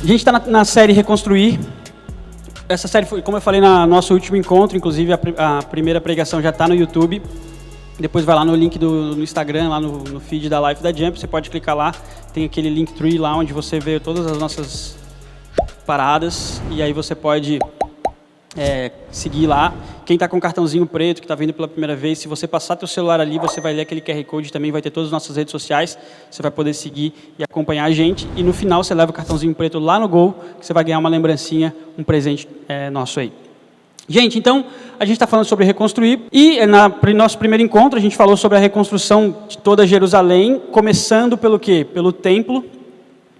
gente está na série Reconstruir. Essa série foi, como eu falei no nosso último encontro, inclusive a primeira pregação já está no YouTube. Depois vai lá no link no Instagram, lá no feed da Life da Jump, você pode clicar lá, tem aquele Linktree lá onde você vê todas as nossas paradas, e aí você pode seguir lá. Quem está com o cartãozinho preto, que está vindo pela primeira vez, se você passar teu celular ali, você vai ler aquele QR Code, também vai ter todas as nossas redes sociais, você vai poder seguir e acompanhar a gente, e no final você leva o cartãozinho preto lá no Gol, que você vai ganhar uma lembrancinha, um presente nosso aí. Gente, então, a gente está falando sobre reconstruir, e no nosso primeiro encontro a gente falou sobre a reconstrução de toda Jerusalém, começando pelo quê? Pelo templo,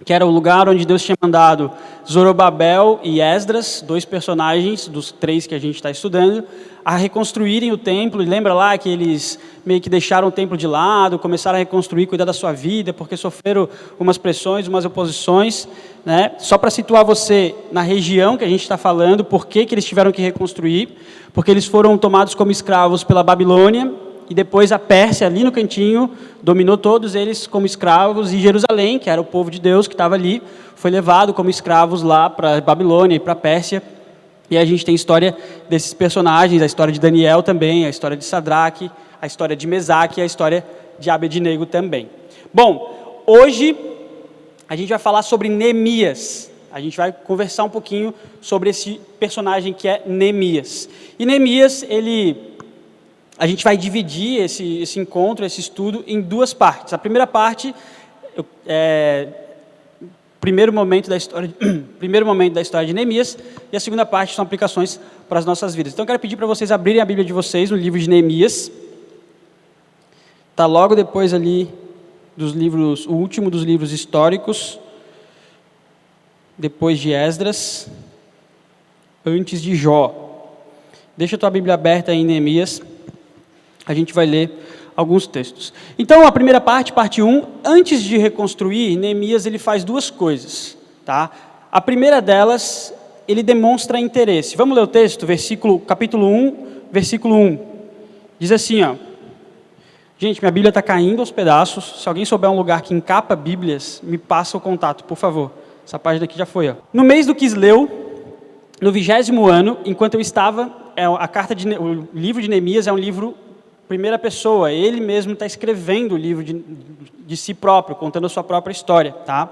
que era o lugar onde Deus tinha mandado Zorobabel e Esdras, dois personagens dos 3 que a gente está estudando, a reconstruírem o templo. E lembra lá que eles meio que deixaram o templo de lado, começaram a reconstruir, cuidar da sua vida, porque sofreram umas pressões, umas oposições, né? Só para situar você na região que a gente está falando, por que eles tiveram que reconstruir? Porque eles foram tomados como escravos pela Babilônia, e depois a Pérsia, ali no cantinho, dominou todos eles como escravos, e Jerusalém, que era o povo de Deus que estava ali, foi levado como escravos lá para a Babilônia e para a Pérsia. E a gente tem a história desses personagens, a história de Daniel também, a história de Sadraque, a história de Mesaque e a história de Abednego também. Bom, hoje a gente vai falar sobre Neemias. A gente vai conversar um pouquinho sobre esse personagem que é Neemias. E Neemias, a gente vai dividir esse encontro, esse estudo, em 2 partes. A primeira parte primeiro momento da história de Neemias, e a segunda parte são aplicações para as nossas vidas. Então eu quero pedir para vocês abrirem a Bíblia de vocês no livro de Neemias. Está logo depois ali o último dos livros históricos, depois de Esdras, antes de Jó. Deixa a tua Bíblia aberta aí em Neemias. A gente vai ler alguns textos. Então, a primeira parte 1, antes de reconstruir, Neemias ele faz 2 coisas. Tá? A primeira delas, ele demonstra interesse. Vamos ler o texto, capítulo 1, versículo 1. Diz assim, ó. Gente, minha Bíblia está caindo aos pedaços. Se alguém souber um lugar que encapa Bíblias, me passa o contato, por favor. Essa página aqui já foi. Ó. No mês do Quisleu, no 20º ano, enquanto eu estava, o livro de Neemias é um livro primeira pessoa, ele mesmo está escrevendo o livro de si próprio, contando a sua própria história. Tá?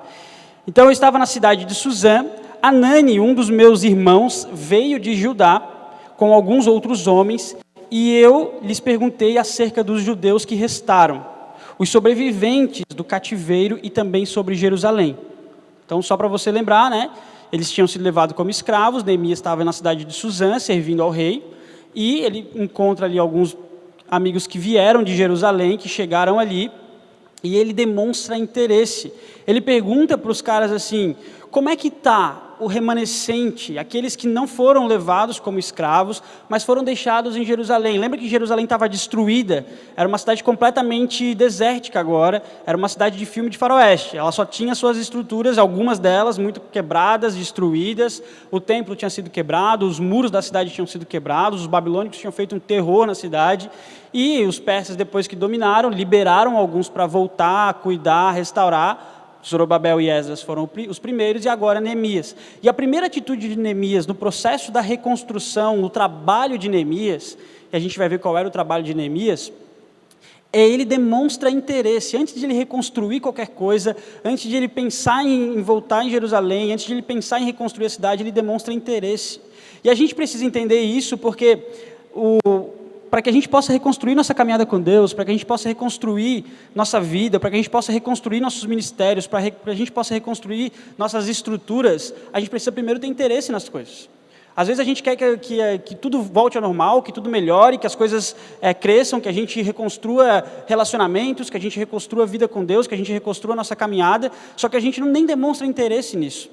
Então eu estava na cidade de Suzã, Anani, um dos meus irmãos, veio de Judá com alguns outros homens, e eu lhes perguntei acerca dos judeus que restaram, os sobreviventes do cativeiro e também sobre Jerusalém. Então só para você lembrar, né? Eles tinham sido levados como escravos, Neemias estava na cidade de Suzã, servindo ao rei, e ele encontra ali alguns amigos que vieram de Jerusalém, que chegaram ali, e ele demonstra interesse. Ele pergunta para os caras assim, como é que está o remanescente, aqueles que não foram levados como escravos, mas foram deixados em Jerusalém? Lembra que Jerusalém estava destruída? Era uma cidade completamente desértica agora, era uma cidade de filme de faroeste, ela só tinha suas estruturas, algumas delas muito quebradas, destruídas, o templo tinha sido quebrado, os muros da cidade tinham sido quebrados, os babilônicos tinham feito um terror na cidade, e os persas, depois que dominaram, liberaram alguns para voltar, cuidar, restaurar. Zorobabel e Esdras foram os primeiros, e agora Neemias. E a primeira atitude de Neemias no processo da reconstrução, no trabalho de Neemias, e a gente vai ver qual era o trabalho de Neemias, ele demonstra interesse. Antes de ele reconstruir qualquer coisa, antes de ele pensar em voltar em Jerusalém, antes de ele pensar em reconstruir a cidade, ele demonstra interesse. E a gente precisa entender isso porque para que a gente possa reconstruir nossa caminhada com Deus, para que a gente possa reconstruir nossa vida, para que a gente possa reconstruir nossos ministérios, para que a gente possa reconstruir nossas estruturas, a gente precisa primeiro ter interesse nas coisas. Às vezes a gente quer que tudo volte ao normal, que tudo melhore, que as coisas cresçam, que a gente reconstrua relacionamentos, que a gente reconstrua a vida com Deus, que a gente reconstrua a nossa caminhada, só que a gente nem demonstra interesse nisso.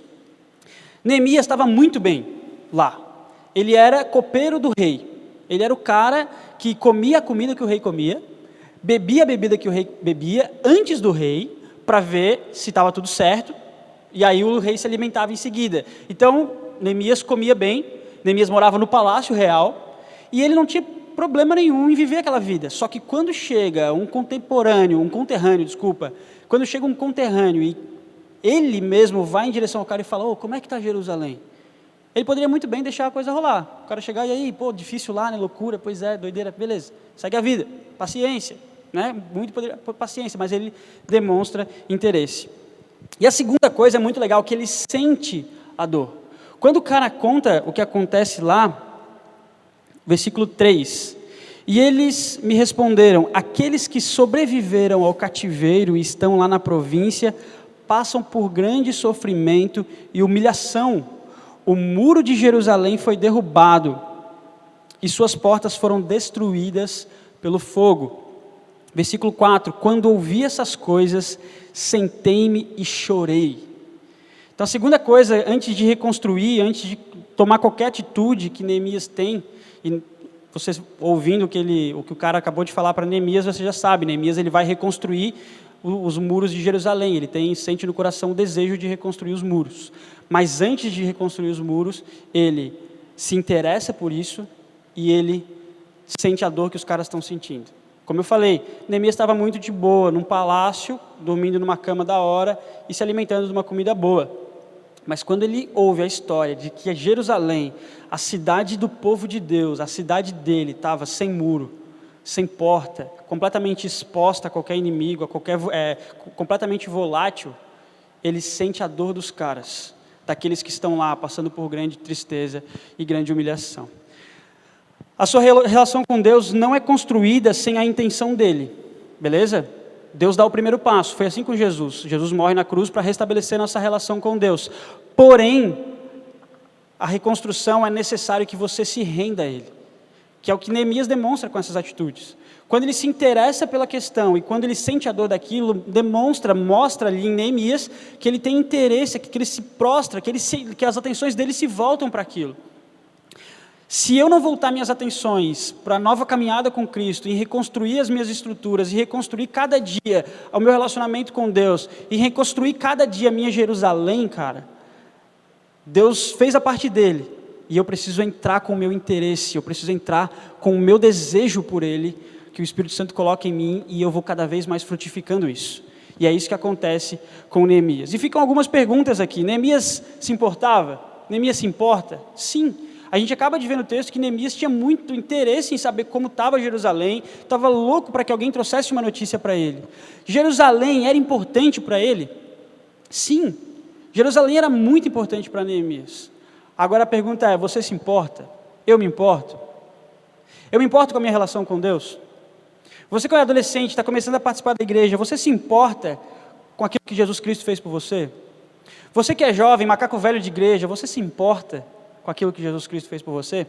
Neemias estava muito bem lá. Ele era copeiro do rei. Ele era o cara que comia a comida que o rei comia, bebia a bebida que o rei bebia antes do rei, para ver se estava tudo certo, e aí o rei se alimentava em seguida. Então, Neemias comia bem, Neemias morava no palácio real, e ele não tinha problema nenhum em viver aquela vida. Só que quando chega um conterrâneo ele mesmo vai em direção ao cara e fala, como é que está Jerusalém? Ele poderia muito bem deixar a coisa rolar. O cara chegar e aí, difícil lá, né, loucura, pois é, doideira, beleza, segue a vida, paciência, né, paciência, mas ele demonstra interesse. E a segunda coisa é muito legal, que ele sente a dor. Quando o cara conta o que acontece lá, versículo 3, e eles me responderam, aqueles que sobreviveram ao cativeiro e estão lá na província, passam por grande sofrimento e humilhação. O muro de Jerusalém foi derrubado e suas portas foram destruídas pelo fogo. Versículo 4, quando ouvi essas coisas, sentei-me e chorei. Então a segunda coisa, antes de reconstruir, antes de tomar qualquer atitude que Neemias tem, e vocês ouvindo o que o cara acabou de falar para Neemias, você já sabe, Neemias ele vai reconstruir os muros de Jerusalém, ele sente no coração o desejo de reconstruir os muros, mas antes de reconstruir os muros, ele se interessa por isso, e ele sente a dor que os caras estão sentindo. Como eu falei, Neemias estava muito de boa, num palácio, dormindo numa cama da hora, e se alimentando de uma comida boa, mas quando ele ouve a história de que Jerusalém, a cidade do povo de Deus, a cidade dele estava sem muro, sem porta, completamente exposta a qualquer inimigo, completamente volátil, ele sente a dor dos caras, daqueles que estão lá passando por grande tristeza e grande humilhação. A sua relação com Deus não é construída sem a intenção dele, beleza? Deus dá o primeiro passo, foi assim com Jesus. Jesus morre na cruz para restabelecer nossa relação com Deus. Porém, a reconstrução é necessário que você se renda a Ele, que é o que Neemias demonstra com essas atitudes. Quando ele se interessa pela questão e quando ele sente a dor daquilo, mostra ali em Neemias que ele tem interesse, que ele se prostra, que as atenções dele se voltam para aquilo. Se eu não voltar minhas atenções para a nova caminhada com Cristo, em reconstruir as minhas estruturas, e reconstruir cada dia o meu relacionamento com Deus, e reconstruir cada dia a minha Jerusalém, cara, Deus fez a parte dele, e eu preciso entrar com o meu interesse, eu preciso entrar com o meu desejo por Ele, que o Espírito Santo coloca em mim, e eu vou cada vez mais frutificando isso. E é isso que acontece com Neemias. E ficam algumas perguntas aqui. Neemias se importava? Neemias se importa? Sim. A gente acaba de ver no texto que Neemias tinha muito interesse em saber como estava Jerusalém, estava louco para que alguém trouxesse uma notícia para ele. Jerusalém era importante para ele? Sim, Jerusalém era muito importante para Neemias. Agora a pergunta é, você se importa? Eu me importo? Eu me importo com a minha relação com Deus? Você que é adolescente, está começando a participar da igreja, você se importa com aquilo que Jesus Cristo fez por você? Você que é jovem, macaco velho de igreja, você se importa com aquilo que Jesus Cristo fez por você?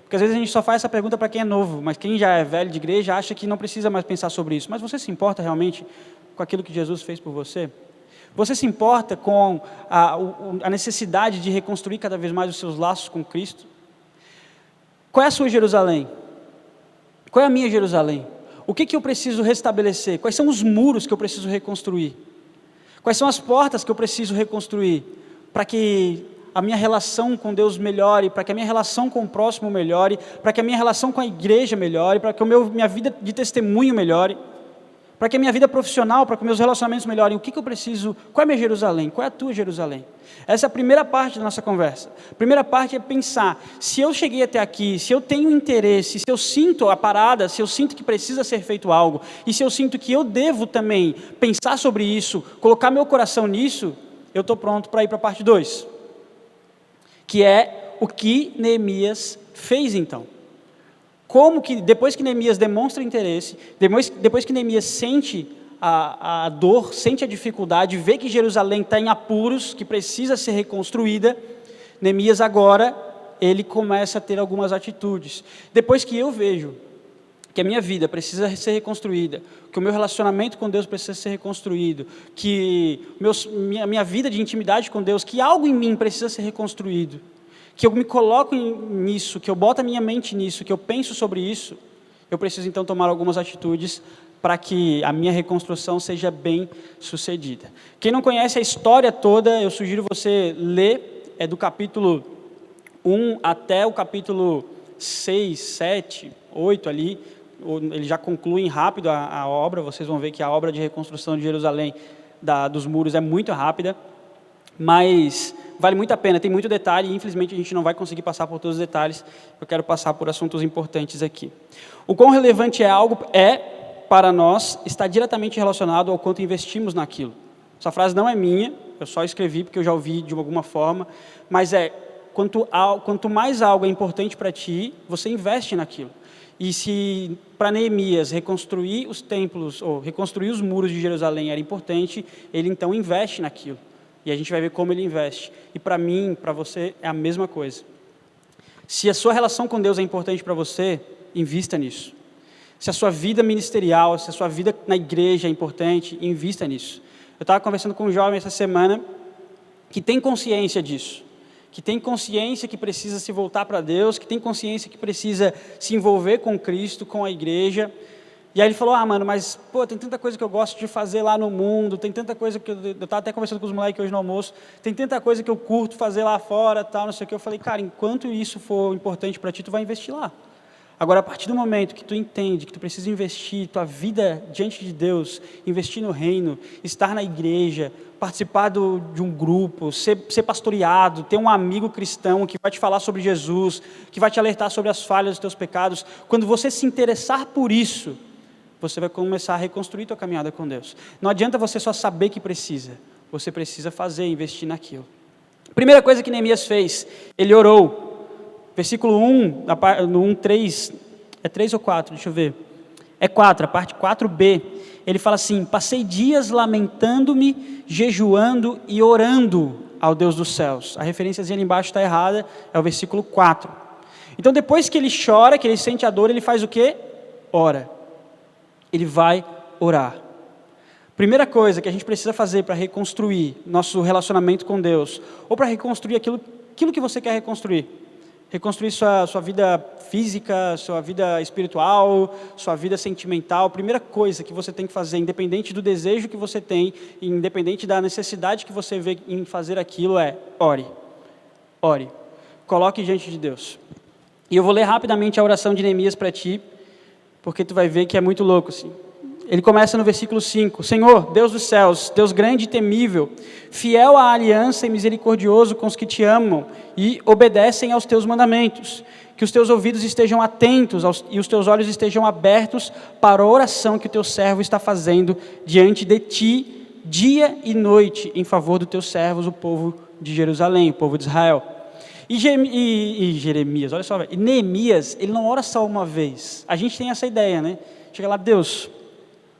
Porque às vezes a gente só faz essa pergunta para quem é novo, mas quem já é velho de igreja acha que não precisa mais pensar sobre isso. Mas você se importa realmente com aquilo que Jesus fez por você? Você se importa com a necessidade de reconstruir cada vez mais os seus laços com Cristo? Qual é a sua Jerusalém? Qual é a minha Jerusalém? O que eu preciso restabelecer? Quais são os muros que eu preciso reconstruir? Quais são as portas que eu preciso reconstruir para que a minha relação com Deus melhore, para que a minha relação com o próximo melhore, para que a minha relação com a igreja melhore, para que minha vida de testemunho melhore, para que a minha vida profissional, para que meus relacionamentos melhorem? O que eu preciso? Qual é a minha Jerusalém? Qual é a tua Jerusalém? Essa é a primeira parte da nossa conversa. A primeira parte é pensar, se eu cheguei até aqui, se eu tenho interesse, se eu sinto a parada, se eu sinto que precisa ser feito algo, e se eu sinto que eu devo também pensar sobre isso, colocar meu coração nisso, eu estou pronto para ir para a parte 2. Que é o que Neemias fez então. Como que, depois que Neemias demonstra interesse, depois que Neemias sente a dor, sente a dificuldade, vê que Jerusalém está em apuros, que precisa ser reconstruída, Neemias agora, ele começa a ter algumas atitudes. Depois que eu vejo que a minha vida precisa ser reconstruída, que o meu relacionamento com Deus precisa ser reconstruído, que minha vida de intimidade com Deus, que algo em mim precisa ser reconstruído, que eu me coloco nisso, que eu boto a minha mente nisso, que eu penso sobre isso, eu preciso então tomar algumas atitudes para que a minha reconstrução seja bem sucedida. Quem não conhece a história toda, eu sugiro você ler, é do capítulo 1 até o capítulo 6, 7, 8 ali, eles já concluem rápido a obra, vocês vão ver que a obra de reconstrução de Jerusalém, dos muros, é muito rápida. mas vale muito a pena, tem muito detalhe e infelizmente a gente não vai conseguir passar por todos os detalhes, eu quero passar por assuntos importantes aqui. O quão relevante para nós, está diretamente relacionado ao quanto investimos naquilo. Essa frase não é minha, eu só escrevi porque eu já ouvi de alguma forma, mas quanto mais algo é importante para ti, você investe naquilo. E se para Neemias reconstruir os templos, ou reconstruir os muros de Jerusalém era importante, ele então investe naquilo. E a gente vai ver como ele investe. E para mim, para você, é a mesma coisa. Se a sua relação com Deus é importante para você, invista nisso. Se a sua vida ministerial, se a sua vida na igreja é importante, invista nisso. Eu estava conversando com um jovem essa semana que tem consciência disso, que tem consciência que precisa se voltar para Deus, que tem consciência que precisa se envolver com Cristo, com a igreja. E aí ele falou, mano, mas tem tanta coisa que eu gosto de fazer lá no mundo, tem tanta coisa que eu estava até conversando com os moleques hoje no almoço, tem tanta coisa que eu curto fazer lá fora, tal, não sei o que. Eu falei, cara, enquanto isso for importante para ti, tu vai investir lá. Agora, a partir do momento que tu entende que tu precisa investir tua vida diante de Deus, investir no reino, estar na igreja, participar de um grupo, ser pastoreado, ter um amigo cristão que vai te falar sobre Jesus, que vai te alertar sobre as falhas dos teus pecados, quando você se interessar por isso, você vai começar a reconstruir tua caminhada com Deus. Não adianta você só saber que precisa, você precisa fazer, investir naquilo. Primeira coisa que Neemias fez, ele orou. Versículo 1, no 1:3, é 3 ou 4, deixa eu ver. É 4, a parte 4b, ele fala assim, passei dias lamentando-me, jejuando e orando ao Deus dos céus. A referênciazinha ali embaixo está errada, é o versículo 4. Então depois que ele chora, que ele sente a dor, ele faz o quê? Ora. Ele vai orar. Primeira coisa que a gente precisa fazer para reconstruir nosso relacionamento com Deus, ou para reconstruir aquilo que você quer reconstruir. Reconstruir sua vida física, sua vida espiritual, sua vida sentimental. Primeira coisa que você tem que fazer, independente do desejo que você tem, independente da necessidade que você vê em fazer aquilo, é ore. Ore. Coloque diante de Deus. E eu vou ler rapidamente a oração de Neemias para ti, porque tu vai ver que é muito louco assim. Ele começa no versículo 5, Senhor, Deus dos céus, Deus grande e temível, fiel à aliança e misericordioso com os que te amam e obedecem aos teus mandamentos, que os teus ouvidos estejam atentos e os teus olhos estejam abertos para a oração que o teu servo está fazendo diante de ti, dia e noite, em favor dos teus servos, o povo de Jerusalém, o povo de Israel. E Jeremias, olha só, e Neemias, ele não ora só uma vez. A gente tem essa ideia, né? Chega lá, Deus,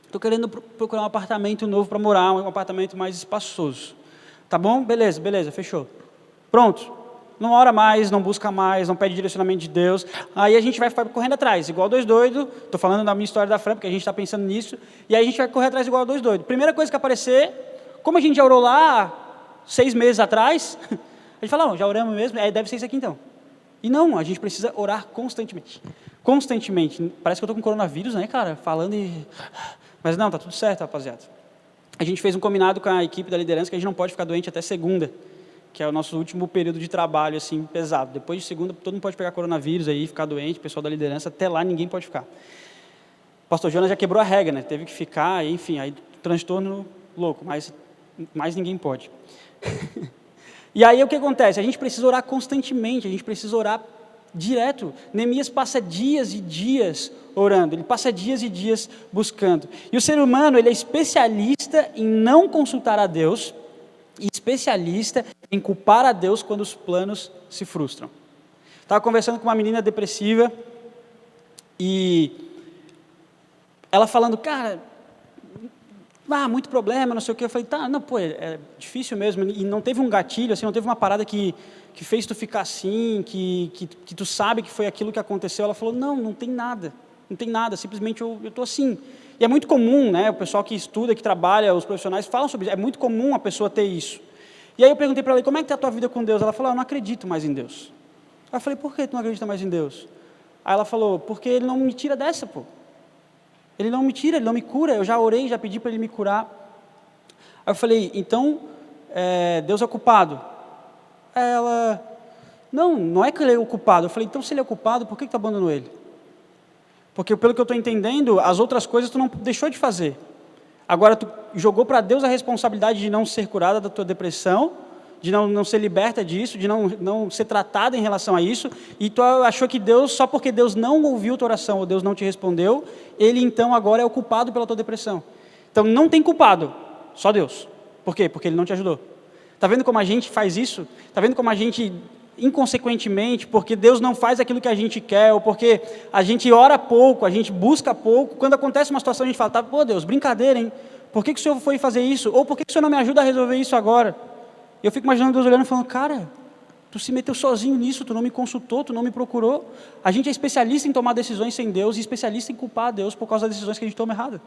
estou querendo procurar um apartamento novo para morar, um apartamento mais espaçoso. Tá bom? Beleza, fechou. Pronto. Não ora mais, não busca mais, não pede direcionamento de Deus. Aí a gente vai correndo atrás, igual dois doidos. Estou falando da minha história da Fran, porque a gente está pensando nisso. E aí a gente vai correr atrás igual dois doidos. Primeira coisa que aparecer, como a gente já orou lá 6 meses atrás, a gente fala, já oramos mesmo, deve ser isso aqui então. E não, a gente precisa orar constantemente. Constantemente. Parece que eu estou com coronavírus, né, cara? Falando e... Mas não, tá tudo certo, rapaziada. A gente fez um combinado com a equipe da liderança que a gente não pode ficar doente até segunda, que é o nosso último período de trabalho, assim, pesado. Depois de segunda, todo mundo pode pegar coronavírus aí, ficar doente, o pessoal da liderança, até lá ninguém pode ficar. O pastor Jonas já quebrou a regra, né? Teve que ficar, enfim, aí transtorno louco, mas mais ninguém pode. E aí o que acontece? A gente precisa orar constantemente, a gente precisa orar direto. Neemias passa dias e dias orando, ele passa dias e dias buscando. E o ser humano, ele é especialista em não consultar a Deus e especialista em culpar a Deus quando os planos se frustram. Estava conversando com uma menina depressiva e ela falando, cara, muito problema, não sei o que. Eu falei, é difícil mesmo. E não teve um gatilho, assim, não teve uma parada que fez tu ficar assim, que tu sabe que foi aquilo que aconteceu. Ela falou, não tem nada, simplesmente eu estou assim. E é muito comum, né, o pessoal que estuda, que trabalha, os profissionais falam sobre isso, é muito comum a pessoa ter isso. E aí eu perguntei para ela, como é que está a tua vida com Deus? Ela falou, eu não acredito mais em Deus. Aí eu falei, por que tu não acredita mais em Deus? Aí ela falou, porque Ele não me tira dessa, pô. Ele não me tira, Ele não me cura, eu já orei, já pedi para Ele me curar. Aí eu falei, então, Deus é o culpado? Ela, não é que Ele é o culpado. Eu falei, então se Ele é o culpado, por que tu abandonou Ele? Porque pelo que eu estou entendendo, as outras coisas tu não deixou de fazer. Agora tu jogou para Deus a responsabilidade de não ser curada da tua depressão, de não ser liberta disso, de não ser tratada em relação a isso, e tu achou que Deus, só porque Deus não ouviu tua oração, ou Deus não te respondeu, ele então agora é o culpado pela tua depressão. Então não tem culpado, só Deus. Por quê? Porque ele não te ajudou. Está vendo como a gente faz isso? Está vendo como a gente, inconsequentemente, porque Deus não faz aquilo que a gente quer, ou porque a gente ora pouco, a gente busca pouco, quando acontece uma situação a gente fala, pô Deus, brincadeira, hein? Por que o Senhor foi fazer isso? Ou por que o Senhor não me ajuda a resolver isso agora? Eu fico imaginando Deus olhando e falando, cara, tu se meteu sozinho nisso, tu não me consultou, tu não me procurou. A gente é especialista em tomar decisões sem Deus e especialista em culpar a Deus por causa das decisões que a gente toma errada.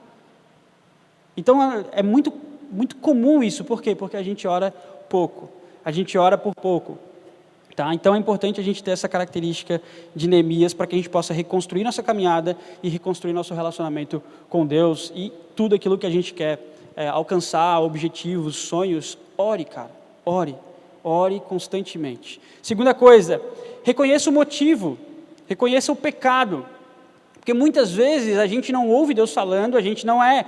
Então é muito, muito comum isso. Por quê? Porque a gente ora pouco. A gente ora por pouco. Tá? Então é importante a gente ter essa característica de Neemias para que a gente possa reconstruir nossa caminhada e reconstruir nosso relacionamento com Deus e tudo aquilo que a gente quer alcançar, objetivos, sonhos. Ore, cara. Ore constantemente. Segunda coisa, reconheça o motivo, reconheça o pecado, porque muitas vezes a gente não ouve Deus falando, a gente não é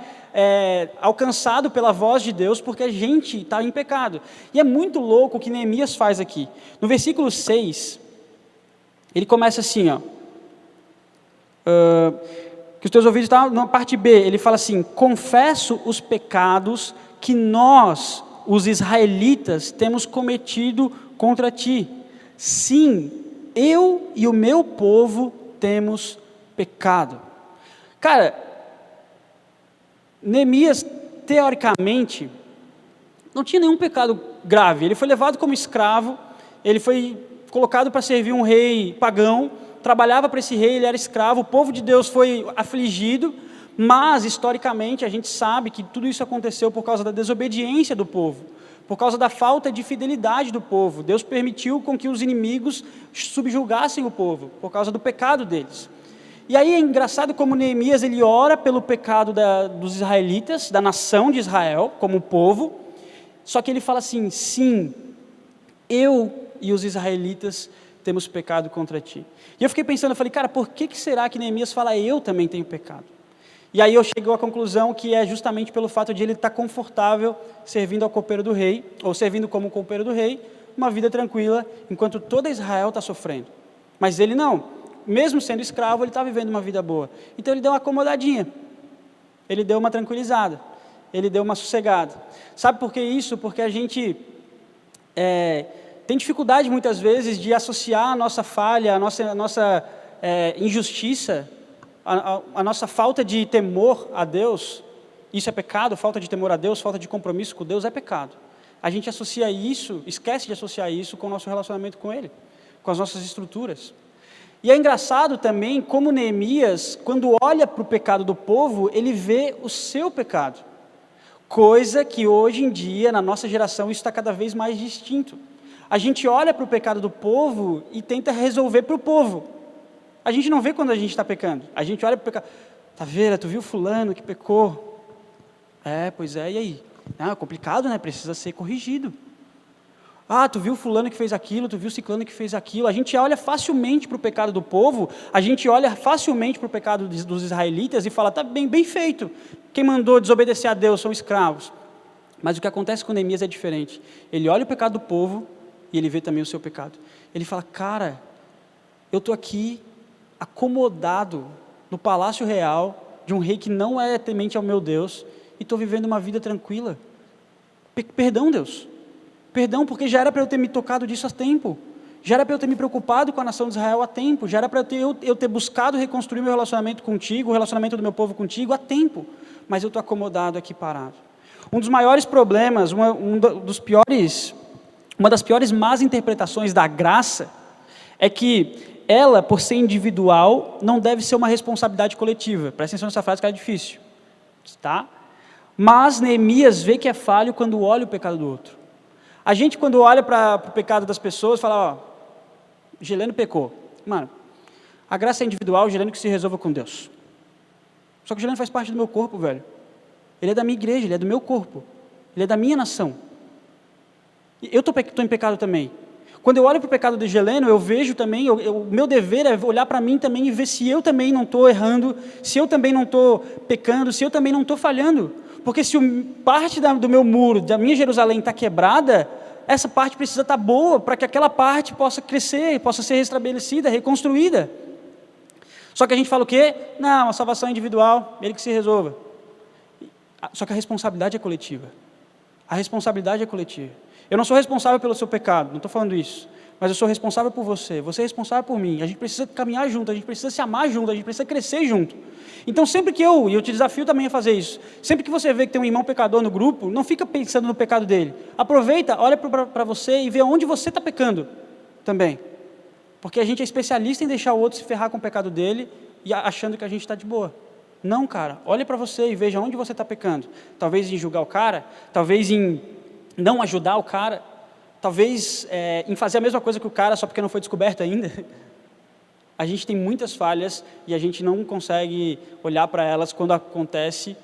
alcançado pela voz de Deus, porque a gente está em pecado. E é muito louco o que Neemias faz aqui. No versículo 6, ele começa assim, ó, que os teus ouvidos estão na parte B, ele fala assim, confesso os pecados que nós, os israelitas, temos cometido contra ti. Sim, eu e o meu povo temos pecado. Cara, Neemias, teoricamente, não tinha nenhum pecado grave. Ele foi levado como escravo, ele foi colocado para servir um rei pagão, trabalhava para esse rei, ele era escravo, o povo de Deus foi afligido, mas, historicamente, a gente sabe que tudo isso aconteceu por causa da desobediência do povo, por causa da falta de fidelidade do povo. Deus permitiu com que os inimigos subjugassem o povo, por causa do pecado deles. E aí é engraçado como Neemias, ele ora pelo pecado dos israelitas, da nação de Israel, como povo, só que ele fala assim, sim, eu e os israelitas temos pecado contra ti. E eu fiquei pensando, eu falei, cara, por que será que Neemias fala, eu também tenho pecado? E aí eu chego à conclusão que é justamente pelo fato de ele estar confortável servindo ao copeiro do rei, ou servindo como copeiro do rei, uma vida tranquila, enquanto toda Israel está sofrendo. Mas ele não, mesmo sendo escravo, ele está vivendo uma vida boa. Então ele deu uma acomodadinha, ele deu uma tranquilizada, ele deu uma sossegada. Sabe por que isso? Porque a gente tem dificuldade muitas vezes de associar a nossa falha, a nossa injustiça, a nossa falta de temor a Deus, isso é pecado, falta de temor a Deus, falta de compromisso com Deus é pecado. A gente associa isso, esquece de associar isso com o nosso relacionamento com Ele, com as nossas estruturas. E é engraçado também como Neemias, quando olha para o pecado do povo, ele vê o seu pecado. Coisa que hoje em dia, na nossa geração, isso está cada vez mais distinto. A gente olha para o pecado do povo e tenta resolver para o povo. A gente não vê quando a gente está pecando. A gente olha para o pecado. Tá vendo? Tu viu fulano que pecou? Pois é, e aí? É complicado, né? Precisa ser corrigido. Tu viu fulano que fez aquilo, tu viu ciclano que fez aquilo. A gente olha facilmente para o pecado do povo, a gente olha facilmente para o pecado dos israelitas e fala, tá bem feito. Quem mandou desobedecer a Deus são escravos. Mas o que acontece com Neemias é diferente. Ele olha o pecado do povo e ele vê também o seu pecado. Ele fala, cara, eu estou aqui acomodado no palácio real de um rei que não é temente ao meu Deus e estou vivendo uma vida tranquila. Perdão, Deus. Perdão, porque já era para eu ter me tocado disso há tempo. Já era para eu ter me preocupado com a nação de Israel há tempo. Já era para eu ter buscado reconstruir meu relacionamento contigo, o relacionamento do meu povo contigo há tempo. Mas eu estou acomodado aqui parado. Um dos maiores problemas, uma das piores más interpretações da graça é que ela, por ser individual, não deve ser uma responsabilidade coletiva. Presta atenção nessa frase que é difícil. Tá? Mas Neemias vê que é falho quando olha o pecado do outro. A gente, quando olha para o pecado das pessoas, fala, Geleno pecou. Mano, a graça é individual, o Geleno que se resolva com Deus. Só que o Geleno faz parte do meu corpo, velho. Ele é da minha igreja, ele é do meu corpo. Ele é da minha nação. Eu estou em pecado também. Quando eu olho para o pecado de Geleno, eu vejo também, o meu dever é olhar para mim também e ver se eu também não estou errando, se eu também não estou pecando, se eu também não estou falhando. Porque se parte do meu muro, da minha Jerusalém está quebrada, essa parte precisa estar boa para que aquela parte possa crescer, possa ser restabelecida, reconstruída. Só que a gente fala o quê? Não, a salvação é individual, ele que se resolva. Só que a responsabilidade é coletiva. A responsabilidade é coletiva. Eu não sou responsável pelo seu pecado, não estou falando isso. Mas eu sou responsável por você, você é responsável por mim. A gente precisa caminhar junto, a gente precisa se amar junto, a gente precisa crescer junto. Então sempre que e eu te desafio também a fazer isso, sempre que você vê que tem um irmão pecador no grupo, não fica pensando no pecado dele. Aproveita, olha para você e vê onde você está pecando também. Porque a gente é especialista em deixar o outro se ferrar com o pecado dele e achando que a gente está de boa. Não, cara, olha para você e veja onde você está pecando. Talvez em julgar o cara, talvez em não ajudar o cara, talvez em fazer a mesma coisa que o cara só porque não foi descoberto ainda. A gente tem muitas falhas e a gente não consegue olhar para elas quando acontece,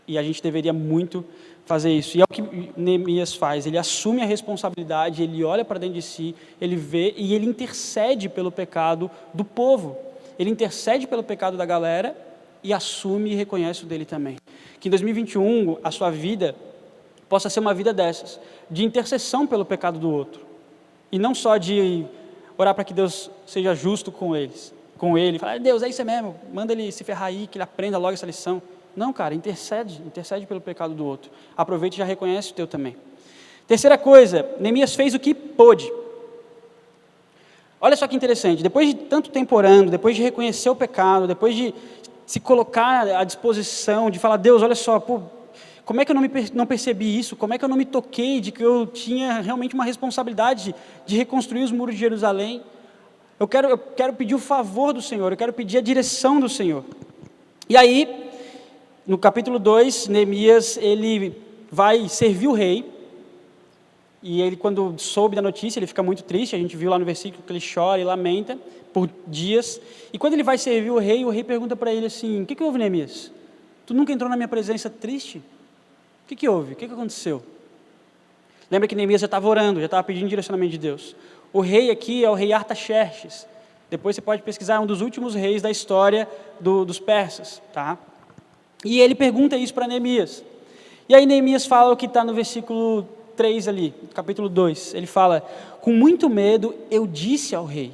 e a gente deveria muito fazer isso. E é o que Neemias faz, ele assume a responsabilidade, ele olha para dentro de si, ele vê e ele intercede pelo pecado do povo. Ele intercede pelo pecado da galera e assume e reconhece o dele também. Que em 2021 a sua vida possa ser uma vida dessas, de intercessão pelo pecado do outro. E não só de orar para que Deus seja justo com ele, falar, Deus, é isso mesmo, manda ele se ferrar aí, que ele aprenda logo essa lição. Não, cara, intercede pelo pecado do outro. Aproveita e já reconhece o teu também. Terceira coisa, Neemias fez o que pôde. Olha só que interessante, depois de tanto tempo orando, depois de reconhecer o pecado, depois de se colocar à disposição, de falar, Deus, olha só, como é que eu não percebi isso? Como é que eu não me toquei de que eu tinha realmente uma responsabilidade de reconstruir os muros de Jerusalém? Eu quero pedir o favor do Senhor, eu quero pedir a direção do Senhor. E aí, no capítulo 2, Neemias, ele vai servir o rei, e ele, quando soube da notícia, ele fica muito triste, a gente viu lá no versículo que ele chora e lamenta por dias, e quando ele vai servir o rei pergunta para ele assim, o que houve, Neemias? Tu nunca entrou na minha presença triste? O que houve? O que aconteceu? Lembra que Neemias já estava orando, já estava pedindo direcionamento de Deus. O rei aqui é o rei Artaxerxes. Depois você pode pesquisar, é um dos últimos reis da história dos persas. Tá? E ele pergunta isso para Neemias. E aí Neemias fala o que está no versículo 3 ali, capítulo 2. Ele fala, com muito medo eu disse ao rei,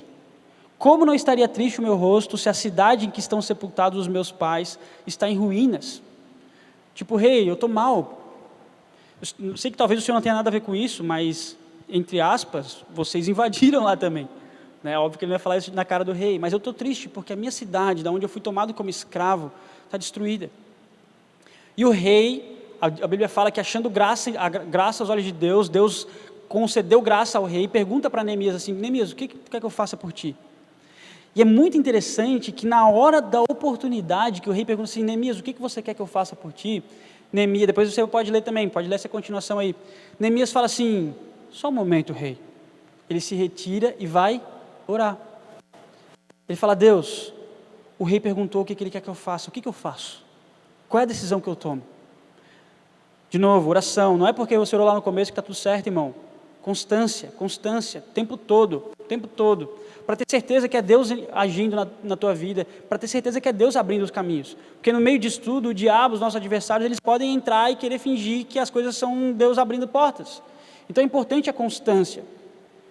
como não estaria triste o meu rosto se a cidade em que estão sepultados os meus pais está em ruínas? Tipo, rei, eu estou mal. Eu sei que talvez o senhor não tenha nada a ver com isso, mas, entre aspas, vocês invadiram lá também. Né? Óbvio que ele não vai falar isso na cara do rei, mas eu estou triste porque a minha cidade, da onde eu fui tomado como escravo, está destruída. E o rei, a Bíblia fala que achando graça aos olhos de Deus, Deus concedeu graça ao rei e pergunta para Neemias assim, Neemias, o que tu quer que eu faça por ti? E é muito interessante que na hora da oportunidade que o rei pergunta assim, Neemias, o que você quer que eu faça por ti? Neemias, depois você pode ler também, pode ler essa continuação aí. Neemias fala assim, só um momento, rei. Ele se retira e vai orar. Ele fala, Deus, o rei perguntou o que ele quer que eu faça, o que eu faço? Qual é a decisão que eu tomo? De novo, oração, não é porque você orou lá no começo que está tudo certo, irmão. Constância, tempo todo, para ter certeza que é Deus agindo na tua vida, para ter certeza que é Deus abrindo os caminhos, porque no meio disso tudo, o diabo, os nossos adversários, eles podem entrar e querer fingir que as coisas são Deus abrindo portas, então é importante a constância.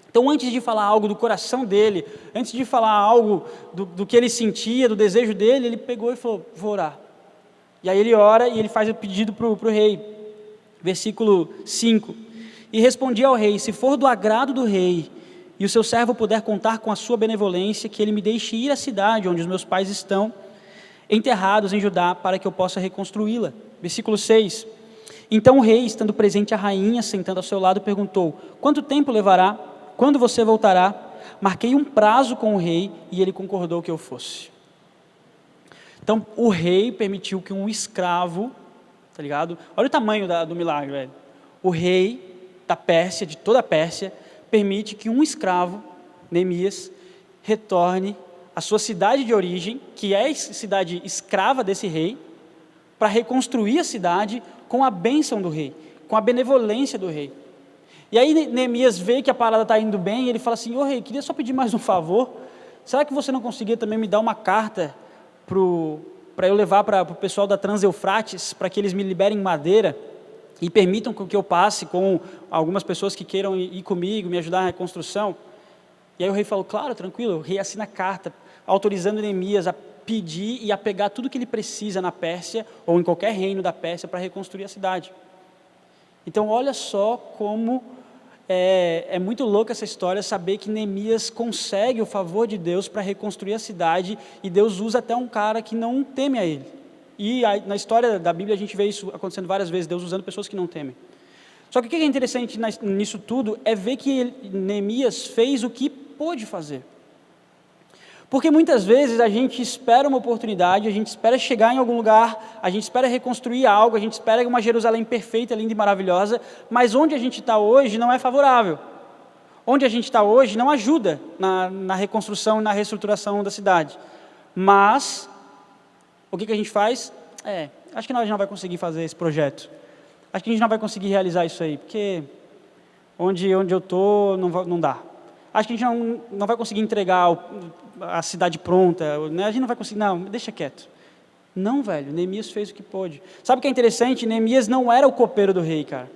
Então antes de falar algo do coração dele, antes de falar algo do que ele sentia, do desejo dele, ele pegou e falou, vou orar, e aí ele ora e ele faz o pedido para o rei, versículo 5, e respondi ao rei, se for do agrado do rei, e o seu servo puder contar com a sua benevolência, que ele me deixe ir à cidade onde os meus pais estão enterrados em Judá, para que eu possa reconstruí-la. Versículo 6, então o rei, estando presente a rainha, sentando ao seu lado, perguntou, quanto tempo levará? Quando você voltará? Marquei um prazo com o rei, e ele concordou que eu fosse. Então o rei permitiu que um escravo, tá ligado? Olha o tamanho do milagre, velho. O rei da Pérsia, de toda a Pérsia, permite que um escravo, Neemias, retorne à sua cidade de origem, que é a cidade escrava desse rei, para reconstruir a cidade com a bênção do rei, com a benevolência do rei. E aí Neemias vê que a parada está indo bem, e ele fala assim, ô rei, queria só pedir mais um favor, será que você não conseguia também me dar uma carta para eu levar para o pessoal da Transeufrates, para que eles me liberem madeira? e permitam que eu passe com algumas pessoas que queiram ir comigo, me ajudar na reconstrução. E aí o rei falou, claro, tranquilo. O rei assina a carta, autorizando Neemias a pedir e a pegar tudo que ele precisa na Pérsia, ou em qualquer reino da Pérsia, para reconstruir a cidade. Então, olha só como é muito louca essa história, saber que Neemias consegue o favor de Deus para reconstruir a cidade, e Deus usa até um cara que não teme a ele. E na história da Bíblia a gente vê isso acontecendo várias vezes, Deus usando pessoas que não temem. Só que o que é interessante nisso tudo é ver que Neemias fez o que pôde fazer. Porque muitas vezes a gente espera uma oportunidade, a gente espera chegar em algum lugar, a gente espera reconstruir algo, a gente espera uma Jerusalém perfeita, linda e maravilhosa, mas onde a gente está hoje não é favorável. Onde a gente está hoje não ajuda na reconstrução e na reestruturação da cidade. Mas, o que a gente faz? Acho que nós não vai conseguir fazer esse projeto. Acho que a gente não vai conseguir realizar isso aí, porque onde eu estou não dá. Acho que a gente não vai conseguir entregar a cidade pronta, né? A gente não vai conseguir, não, deixa quieto. Não, velho, Neemias fez o que pôde. Sabe o que é interessante? Neemias não era o copeiro do rei, cara.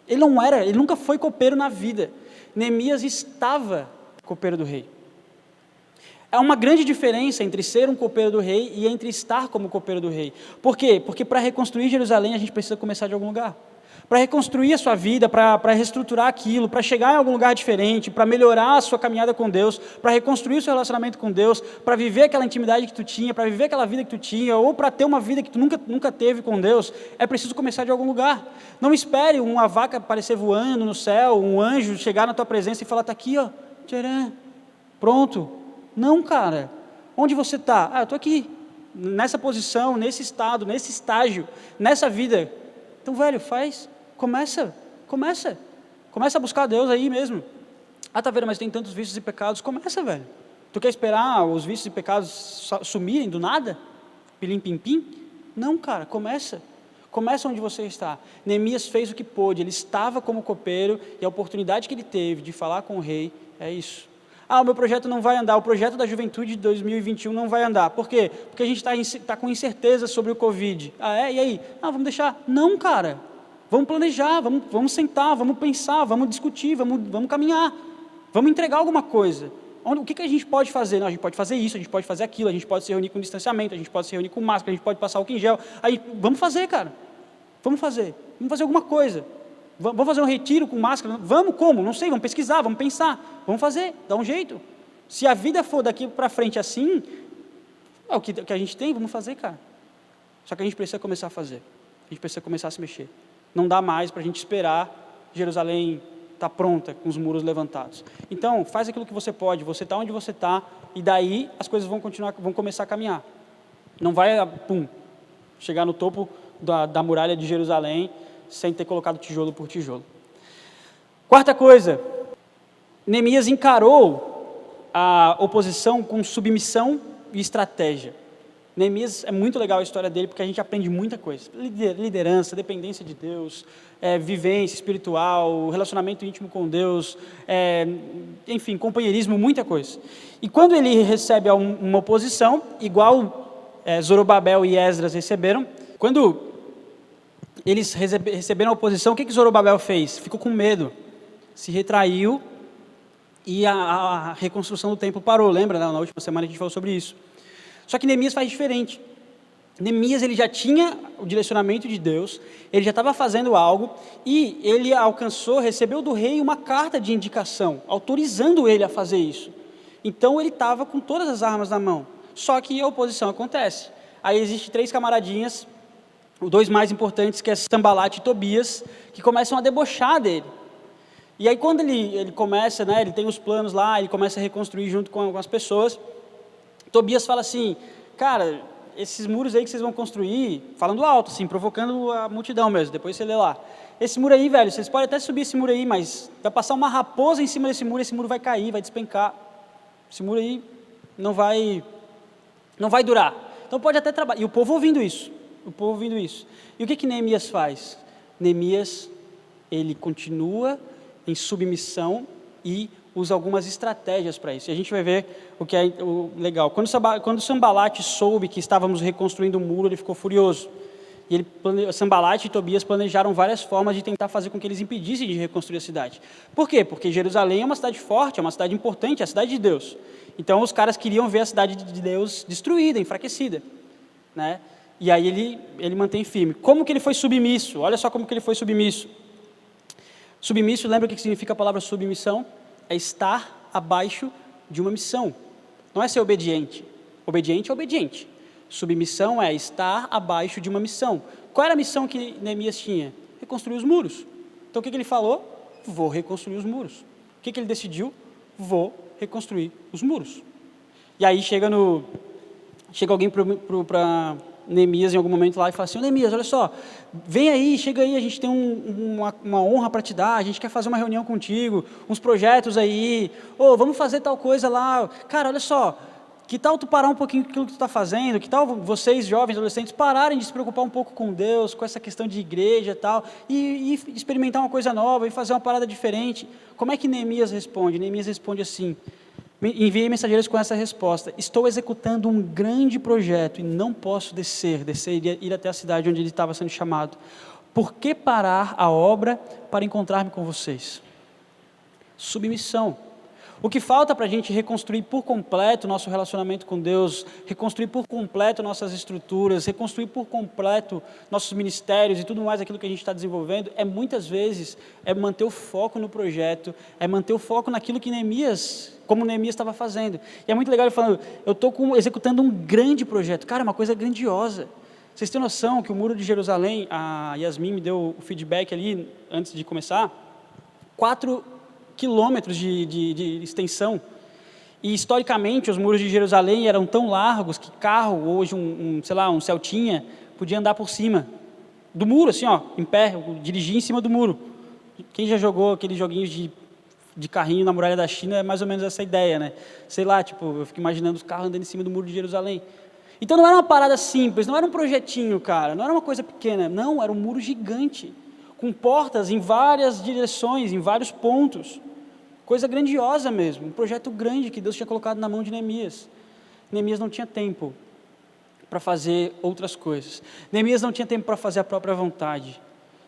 Ele não era, ele nunca foi copeiro na vida. Neemias estava copeiro do rei. Há uma grande diferença entre ser um copeiro do rei e entre estar como copeiro do rei. Por quê? Porque para reconstruir Jerusalém a gente precisa começar de algum lugar. Para reconstruir a sua vida, para reestruturar aquilo, para chegar em algum lugar diferente, para melhorar a sua caminhada com Deus, para reconstruir o seu relacionamento com Deus, para viver aquela intimidade que tu tinha, para viver aquela vida que tu tinha, ou para ter uma vida que tu nunca teve com Deus, é preciso começar de algum lugar. Não espere uma vaca aparecer voando no céu, um anjo chegar na tua presença e falar, está aqui, ó, tcharam, pronto. Não, cara. Onde você está? Eu estou aqui, nessa posição, nesse estado, nesse estágio, nessa vida. Então, velho, começa a buscar Deus aí mesmo. Tá vendo, mas tem tantos vícios e pecados. Começa, velho. Tu quer esperar os vícios e pecados sumirem do nada? Pilim, pim, pim? Não, cara, começa onde você está. Neemias fez o que pôde, ele estava como copeiro, e a oportunidade que ele teve de falar com o rei, é isso. O meu projeto não vai andar, o projeto da juventude de 2021 não vai andar. Por quê? Porque a gente está com incerteza sobre o Covid. E aí? Vamos deixar. Não, cara. Vamos planejar, vamos sentar, vamos pensar, vamos discutir, vamos caminhar. Vamos entregar alguma coisa. O que a gente pode fazer? Não, a gente pode fazer isso, a gente pode fazer aquilo, a gente pode se reunir com distanciamento, a gente pode se reunir com máscara, a gente pode passar álcool em gel. Vamos fazer, cara. Vamos fazer alguma coisa. Vamos fazer um retiro com máscara? Vamos, como? Não sei, vamos pesquisar, vamos pensar. Vamos fazer, dá um jeito. Se a vida for daqui para frente assim, é o que a gente tem, vamos fazer, cara. Só que a gente precisa começar a fazer. A gente precisa começar a se mexer. Não dá mais para a gente esperar Jerusalém estar pronta, com os muros levantados. Então, faz aquilo que você pode, você está onde você está, e daí as coisas vão começar a caminhar. Não vai, chegar no topo da muralha de Jerusalém, sem ter colocado tijolo por tijolo. Quarta coisa, Neemias encarou a oposição com submissão e estratégia. Neemias, é muito legal a história dele, porque a gente aprende muita coisa. Liderança, dependência de Deus, vivência espiritual, relacionamento íntimo com Deus, enfim, companheirismo, muita coisa. E quando ele recebe uma oposição, igual Zorobabel e Esdras receberam, quando eles receberam a oposição, o que Zorobabel fez? Ficou com medo, se retraiu, e a reconstrução do templo parou. Lembra? Na última semana a gente falou sobre isso. Só que Neemias faz diferente. Neemias, ele já tinha o direcionamento de Deus, ele já estava fazendo algo, e ele recebeu do rei uma carta de indicação, autorizando ele a fazer isso. Então ele estava com todas as armas na mão. Só que a oposição acontece. Aí existem 3 camaradinhas, os 2 mais importantes, que é Sanbalat e Tobias, que começam a debochar dele. E aí quando ele começa, ele tem os planos lá, ele começa a reconstruir junto com algumas pessoas, Tobias fala assim, cara, esses muros aí que vocês vão construir, falando alto, assim, provocando a multidão mesmo, depois você lê lá. Esse muro aí, velho, vocês podem até subir esse muro aí, mas vai passar uma raposa em cima desse muro, esse muro vai cair, vai despencar. Esse muro aí não vai durar. Então pode até trabalhar. E o povo ouvindo isso. E o que Neemias faz? Neemias, ele continua em submissão e usa algumas estratégias para isso. E a gente vai ver o que é legal. Quando Sanbalat soube que estávamos reconstruindo o muro, ele ficou furioso. E Sanbalat e Tobias planejaram várias formas de tentar fazer com que eles impedissem de reconstruir a cidade. Por quê? Porque Jerusalém é uma cidade forte, é uma cidade importante, é a cidade de Deus. Então, os caras queriam ver a cidade de Deus destruída, enfraquecida, né? E aí ele mantém firme. Como que ele foi submisso? Olha só como que ele foi submisso. Submisso, lembra o que significa a palavra submissão? É estar abaixo de uma missão. Não é ser obediente. Obediente é obediente. Submissão é estar abaixo de uma missão. Qual era a missão que Neemias tinha? Reconstruir os muros. Então o que ele falou? Vou reconstruir os muros. O que ele decidiu? Vou reconstruir os muros. E aí chega alguém para Neemias em algum momento lá e fala assim: Neemias, olha só, vem aí, chega aí, a gente tem uma honra para te dar, a gente quer fazer uma reunião contigo, uns projetos aí, vamos fazer tal coisa lá. Cara, olha só, que tal tu parar um pouquinho com aquilo que tu está fazendo, que tal vocês, jovens, adolescentes, pararem de se preocupar um pouco com Deus, com essa questão de igreja e tal, e experimentar uma coisa nova, e fazer uma parada diferente. Como é que Neemias responde? Neemias responde assim: enviei mensageiros com essa resposta: estou executando um grande projeto e não posso descer e ir até a cidade onde ele estava sendo chamado. Por que parar a obra para encontrar-me com vocês? Submissão. O que falta para a gente reconstruir por completo nosso relacionamento com Deus, reconstruir por completo nossas estruturas, reconstruir por completo nossos ministérios e tudo mais aquilo que a gente está desenvolvendo, muitas vezes manter o foco no projeto, manter o foco naquilo que como Neemias estava fazendo. E é muito legal ele falando: eu estou executando um grande projeto. Cara, é uma coisa grandiosa. Vocês têm noção que o Muro de Jerusalém, a Yasmin me deu o feedback ali antes de começar, 4 quilômetros de extensão, e historicamente os muros de Jerusalém eram tão largos que carro, hoje um Celtinha, podia andar por cima do muro, assim, em pé, dirigir em cima do muro. Quem já jogou aqueles joguinhos de carrinho na muralha da China, é mais ou menos essa ideia, né? Sei lá, eu fico imaginando os carros andando em cima do muro de Jerusalém. Então não era uma parada simples, não era um projetinho, cara, não era uma coisa pequena, não, era um muro gigante, com portas em várias direções, em vários pontos. Coisa grandiosa mesmo, um projeto grande que Deus tinha colocado na mão de Neemias. Neemias não tinha tempo para fazer outras coisas. Neemias não tinha tempo para fazer a própria vontade.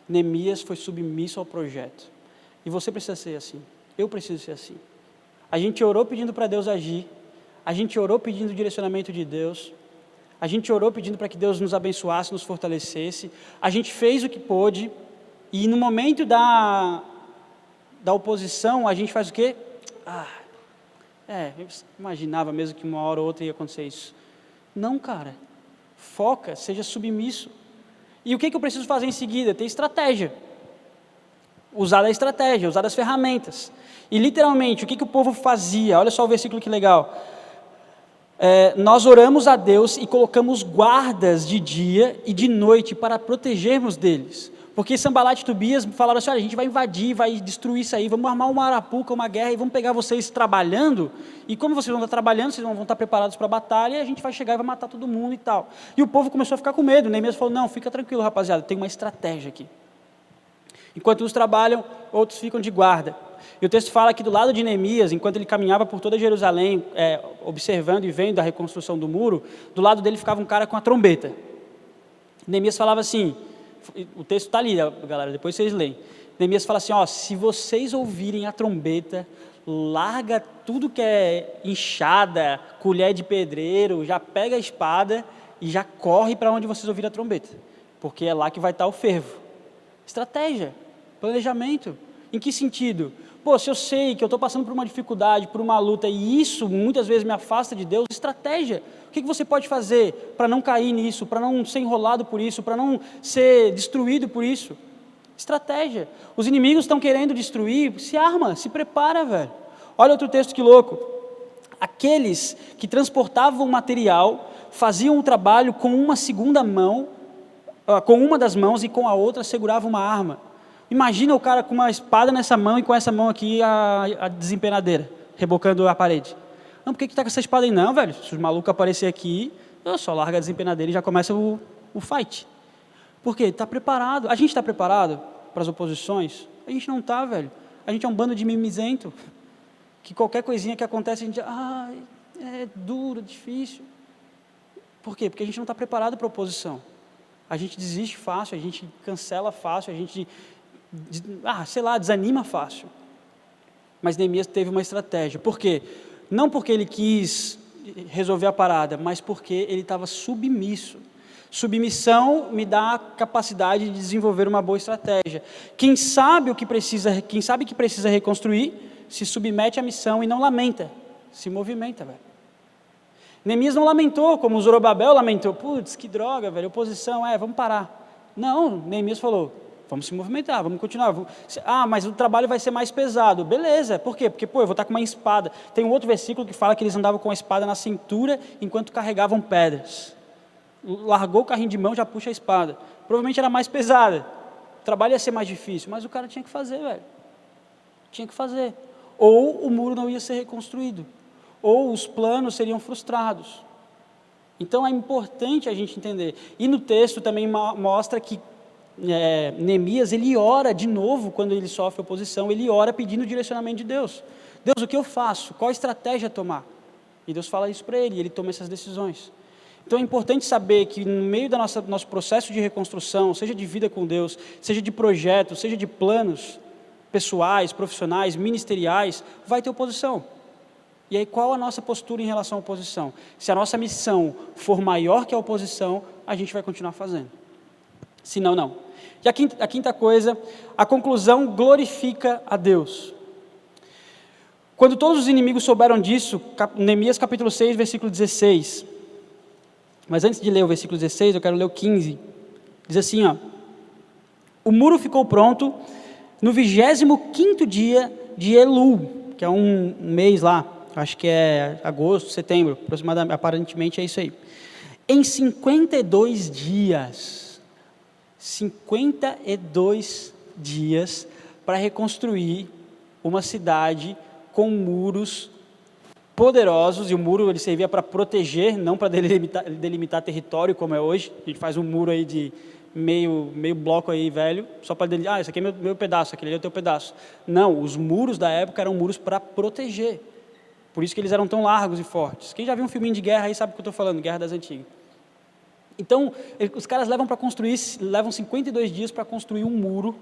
Neemias foi submisso ao projeto. E você precisa ser assim. Eu preciso ser assim. A gente orou pedindo para Deus agir. A gente orou pedindo o direcionamento de Deus. A gente orou pedindo para que Deus nos abençoasse, nos fortalecesse. A gente fez o que pôde. E no momento da oposição, a gente faz o quê? Eu imaginava mesmo que uma hora ou outra ia acontecer isso. Não, cara. Foca, seja submisso. E o que eu preciso fazer em seguida? Ter estratégia. Usar da estratégia, usar das ferramentas. E literalmente, o que o povo fazia? Olha só o versículo que legal. Nós oramos a Deus e colocamos guardas de dia e de noite para protegermos deles. Porque Sanbalat e Tobias falaram assim: olha, a gente vai invadir, vai destruir isso aí, vamos armar uma arapuca, uma guerra, e vamos pegar vocês trabalhando, e como vocês vão estar trabalhando, vocês vão estar preparados para a batalha, e a gente vai chegar e vai matar todo mundo e tal. E o povo começou a ficar com medo. Neemias falou: não, fica tranquilo, rapaziada, tem uma estratégia aqui. Enquanto uns trabalham, outros ficam de guarda. E o texto fala que do lado de Neemias, enquanto ele caminhava por toda Jerusalém, observando e vendo a reconstrução do muro, do lado dele ficava um cara com a trombeta. Neemias falava assim, o texto está ali, galera, depois vocês leem. Neemias fala assim: se vocês ouvirem a trombeta, larga tudo que é enxada, colher de pedreiro, já pega a espada e já corre para onde vocês ouvirem a trombeta, porque é lá que vai estar o fervo. Estratégia, planejamento. Em que sentido? Se eu sei que eu estou passando por uma dificuldade, por uma luta, e isso muitas vezes me afasta de Deus, estratégia. O que você pode fazer para não cair nisso, para não ser enrolado por isso, para não ser destruído por isso? Estratégia. Os inimigos estão querendo destruir, se arma, se prepara, velho. Olha outro texto que louco. Aqueles que transportavam material faziam o trabalho com uma segunda mão, com uma das mãos, e com a outra seguravam uma arma. Imagina o cara com uma espada nessa mão e com essa mão aqui a desempenadeira, rebocando a parede. Não, por que está com essa espada aí? Não, velho, se os malucos aparecerem aqui, eu só largo a desempenadeira e já começa o fight. Por quê? Está preparado. A gente está preparado para as oposições? A gente não está, velho. A gente é um bando de mimizento, que qualquer coisinha que acontece, a gente é duro, difícil. Por quê? Porque a gente não está preparado para a oposição. A gente desiste fácil, a gente cancela fácil, a gente, desanima fácil. Mas Neemias teve uma estratégia. Por quê? Não porque ele quis resolver a parada, mas porque ele estava submisso. Submissão me dá a capacidade de desenvolver uma boa estratégia. Quem sabe que precisa reconstruir, se submete à missão e não lamenta, se movimenta, velho. Neemias não lamentou, como o Zorobabel lamentou, putz, que droga, velho, oposição, vamos parar. Não, Neemias falou, vamos se movimentar, vamos continuar. Mas o trabalho vai ser mais pesado. Beleza, por quê? Porque, eu vou estar com uma espada. Tem um outro versículo que fala que eles andavam com a espada na cintura enquanto carregavam pedras. Largou o carrinho de mão, já puxa a espada. Provavelmente era mais pesada. O trabalho ia ser mais difícil, mas o cara tinha que fazer, velho. Tinha que fazer. Ou o muro não ia ser reconstruído. Ou os planos seriam frustrados. Então é importante a gente entender. E no texto também mostra que Neemias, ele ora de novo quando ele sofre oposição, ele ora pedindo o direcionamento de Deus. Deus, o que eu faço? Qual estratégia tomar? E Deus fala isso para ele, e ele toma essas decisões. Então é importante saber que no meio do nosso processo de reconstrução, seja de vida com Deus, seja de projetos, seja de planos pessoais, profissionais, ministeriais, vai ter oposição. E aí qual a nossa postura em relação à oposição? Se a nossa missão for maior que a oposição, a gente vai continuar fazendo. Se não, não. E a quinta coisa, a conclusão glorifica a Deus. Quando todos os inimigos souberam disso, Neemias capítulo 6, versículo 16. Mas antes de ler o versículo 16, eu quero ler o 15. Diz assim, o muro ficou pronto no 25º dia de Elul, que é um mês lá, acho que é agosto, setembro, aproximadamente, aparentemente é isso aí. Em 52 dias, 52 dias para reconstruir uma cidade com muros poderosos, e o muro ele servia para proteger, não para delimitar território como é hoje. A gente faz um muro aí de meio bloco aí velho, só para delimitar, esse aqui é meu pedaço, aquele ali é o teu pedaço. Não, os muros da época eram muros para proteger. Por isso que eles eram tão largos e fortes. Quem já viu um filminho de guerra aí sabe o que eu estou falando, Guerra das Antigas. Então, os caras levam 52 dias para construir um muro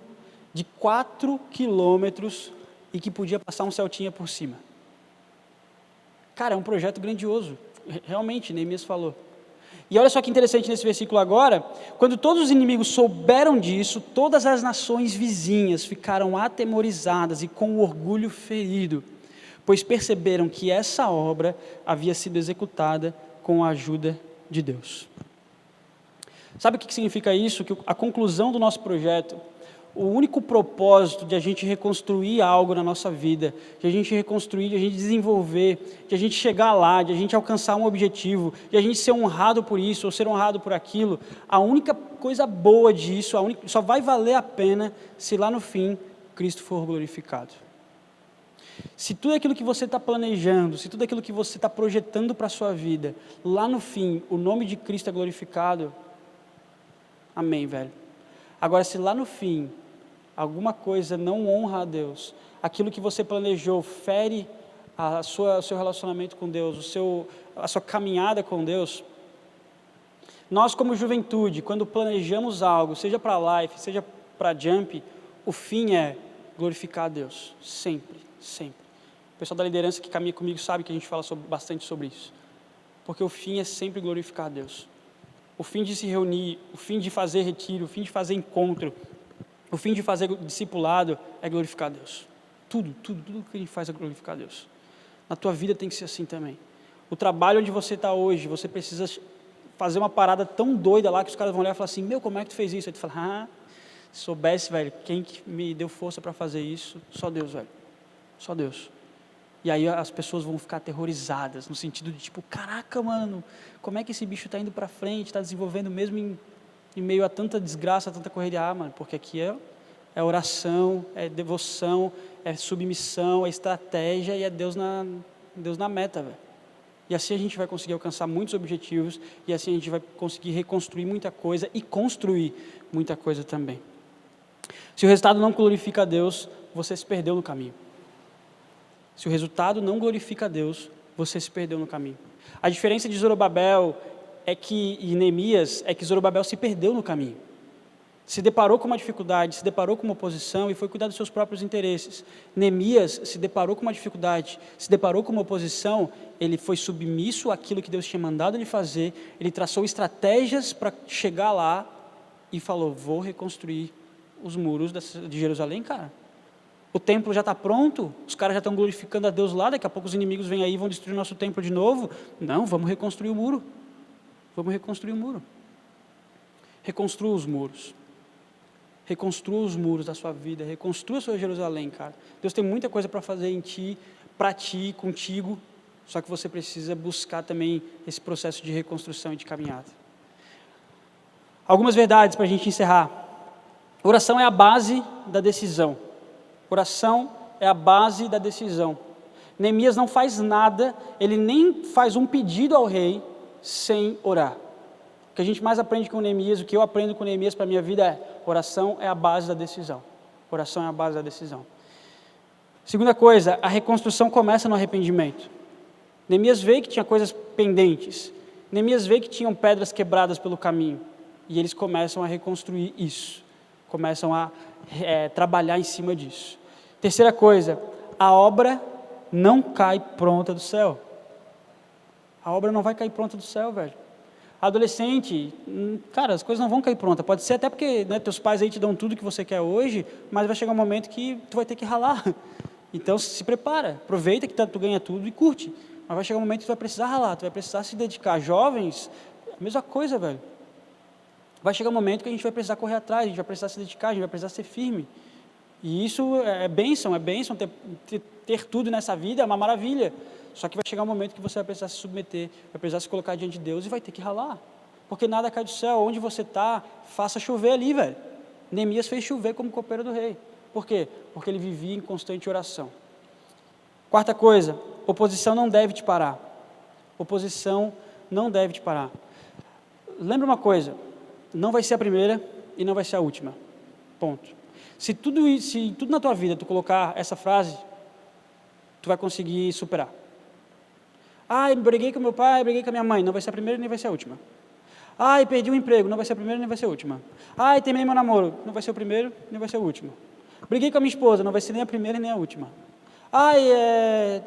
de 4 quilômetros e que podia passar um Celtinha por cima. Cara, é um projeto grandioso. Realmente, Neemias falou. E olha só que interessante nesse versículo agora, quando todos os inimigos souberam disso, todas as nações vizinhas ficaram atemorizadas e com o orgulho ferido, pois perceberam que essa obra havia sido executada com a ajuda de Deus. Sabe o que significa isso? Que a conclusão do nosso projeto, o único propósito de a gente reconstruir algo na nossa vida, de a gente reconstruir, de a gente desenvolver, de a gente chegar lá, de a gente alcançar um objetivo, de a gente ser honrado por isso ou ser honrado por aquilo, a única coisa boa disso, só vai valer a pena se lá no fim Cristo for glorificado. Se tudo aquilo que você está planejando, se tudo aquilo que você está projetando para a sua vida, lá no fim o nome de Cristo é glorificado, amém, velho. Agora, se lá no fim alguma coisa não honra a Deus, aquilo que você planejou fere o seu relacionamento com Deus, a sua caminhada com Deus, nós como juventude, quando planejamos algo, seja para a Life, seja para a Jump, o fim é glorificar a Deus, sempre, sempre. O pessoal da liderança que caminha comigo sabe que a gente fala bastante sobre isso, porque o fim é sempre glorificar a Deus. O fim de se reunir, o fim de fazer retiro, o fim de fazer encontro, o fim de fazer discipulado é glorificar a Deus. Tudo que a gente faz é glorificar a Deus. Na tua vida tem que ser assim também. O trabalho onde você está hoje, você precisa fazer uma parada tão doida lá que os caras vão olhar e falar assim, como é que tu fez isso? Aí tu fala, se soubesse, velho, quem que me deu força para fazer isso? Só Deus, velho. Só Deus. E aí as pessoas vão ficar aterrorizadas, no sentido de tipo, caraca, mano, como é que esse bicho está indo para frente, está desenvolvendo mesmo em meio a tanta desgraça, a tanta correria? Mano, porque aqui é oração, é devoção, é submissão, é estratégia e é Deus na meta, velho. E assim a gente vai conseguir alcançar muitos objetivos e assim a gente vai conseguir reconstruir muita coisa e construir muita coisa também. Se o resultado não glorifica a Deus, você se perdeu no caminho. Se o resultado não glorifica a Deus, você se perdeu no caminho. A diferença de Zorobabel e Neemias, é que Zorobabel se perdeu no caminho. Se deparou com uma dificuldade, se deparou com uma oposição e foi cuidar dos seus próprios interesses. Neemias se deparou com uma dificuldade, se deparou com uma oposição, ele foi submisso àquilo que Deus tinha mandado ele fazer, ele traçou estratégias para chegar lá e falou, vou reconstruir os muros de Jerusalém, cara. O templo já está pronto, os caras já estão glorificando a Deus lá, daqui a pouco os inimigos vêm aí e vão destruir o nosso templo de novo. Não, vamos reconstruir o muro. Vamos reconstruir o muro. Reconstrua os muros. Reconstrua os muros da sua vida, reconstrua a sua Jerusalém, cara. Deus tem muita coisa para fazer em ti, para ti, contigo, só que você precisa buscar também esse processo de reconstrução e de caminhada. Algumas verdades para a gente encerrar. Oração é a base da decisão. Oração é a base da decisão. Neemias não faz nada, ele nem faz um pedido ao rei sem orar. O que a gente mais aprende com Neemias, o que eu aprendo com Neemias para a minha vida é, oração é a base da decisão. Oração é a base da decisão. Segunda coisa, a reconstrução começa no arrependimento. Neemias vê que tinha coisas pendentes. Neemias vê que tinham pedras quebradas pelo caminho. E eles começam a reconstruir isso. Começam a trabalhar em cima disso. Terceira coisa, a obra não cai pronta do céu. A obra não vai cair pronta do céu, velho. Adolescente, cara, as coisas não vão cair prontas. Pode ser até porque teus pais aí te dão tudo que você quer hoje, mas vai chegar um momento que tu vai ter que ralar. Então se prepara, aproveita que tu ganha tudo e curte. Mas vai chegar um momento que tu vai precisar ralar, tu vai precisar se dedicar. Jovens, a mesma coisa, velho. Vai chegar um momento que a gente vai precisar correr atrás, a gente vai precisar se dedicar, a gente vai precisar ser firme. E isso é bênção, ter tudo nessa vida é uma maravilha. Só que vai chegar um momento que você vai precisar se submeter, vai precisar se colocar diante de Deus e vai ter que ralar. Porque nada cai do céu, onde você está, faça chover ali, velho. Neemias fez chover como copeiro do rei. Por quê? Porque ele vivia em constante oração. Quarta coisa, oposição não deve te parar. Oposição não deve te parar. Lembra uma coisa, não vai ser a primeira e não vai ser a última. Ponto. Se tudo na tua vida tu colocar essa frase, tu vai conseguir superar. Briguei com meu pai, briguei com a minha mãe, não vai ser a primeira nem vai ser a última. Perdi um emprego, não vai ser a primeira nem vai ser a última. Terminei meu namoro, não vai ser o primeiro nem vai ser o último. Briguei com a minha esposa, não vai ser nem a primeira nem a última.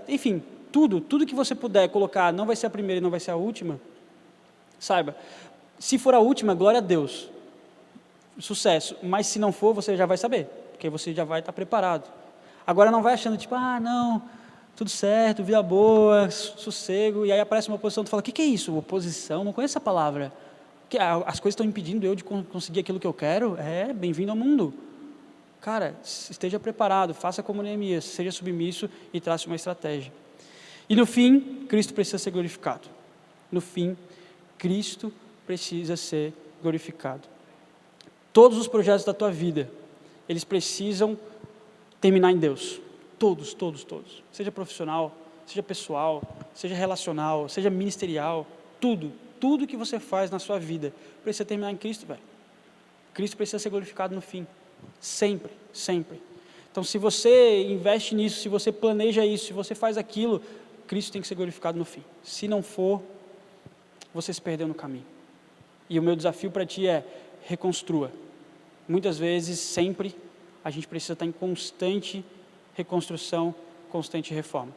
Enfim, tudo que você puder colocar, não vai ser a primeira e não vai ser a última, saiba, se for a última, glória a Deus, sucesso, mas se não for, você já vai saber, porque você já vai estar preparado. Agora não vai achando não, tudo certo, vida boa, sossego, e aí aparece uma oposição, tu fala, o que é isso? Oposição? Não conheço essa palavra. As coisas estão impedindo eu de conseguir aquilo que eu quero? Bem-vindo ao mundo. Cara, esteja preparado, faça como Neemias, seja submisso e trace uma estratégia. E no fim, Cristo precisa ser glorificado. No fim, Cristo precisa ser glorificado. Todos os projetos da tua vida, eles precisam terminar em Deus. Todos. Seja profissional, seja pessoal, seja relacional, seja ministerial, tudo que você faz na sua vida precisa terminar em Cristo, velho. Cristo precisa ser glorificado no fim. Sempre. Então, se você investe nisso, se você planeja isso, se você faz aquilo, Cristo tem que ser glorificado no fim. Se não for, você se perdeu no caminho. E o meu desafio para ti é, reconstrua. Muitas vezes, sempre, a gente precisa estar em constante reconstrução, constante reforma.